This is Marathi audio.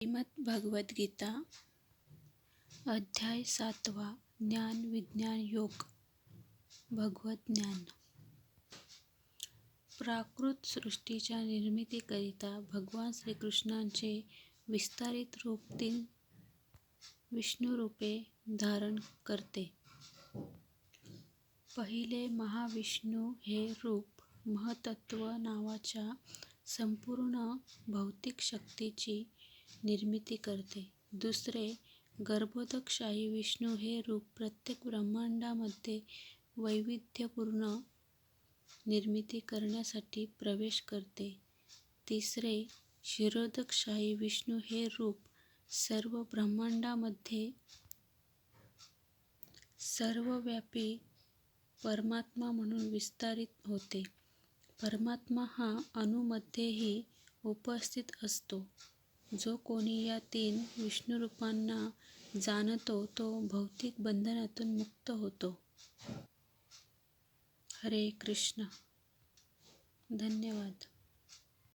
श्रीमद् भगवद्गीता अध्याय 7 ज्ञान विज्ञान योग भगवत ज्ञान. प्राकृत सृष्टीच्या निर्मितीकरिता भगवान श्रीकृष्णांचे विस्तारित रूप 3 विष्णुरूपे धारण करते. पहिले महाविष्णू हे रूप महत्त्व नावाच्या संपूर्ण भौतिक शक्तीची निर्मिती करते. दुसरे गर्भोदकशाही विष्णू हे रूप प्रत्येक ब्रह्मांडामध्ये वैविध्यपूर्ण निर्मिती करण्यासाठी प्रवेश करते. तिसरे क्षीरोदकशाही विष्णू हे रूप सर्व ब्रह्मांडामध्ये सर्वव्यापी परमात्मा म्हणून विस्तारित होते. परमात्मा हा अणूमध्येही उपस्थित असतो. जो कोणी या 3 विष्णुरूपांना जाणतो तो भौतिक बंधनातून मुक्त होतो. हरे कृष्ण. धन्यवाद.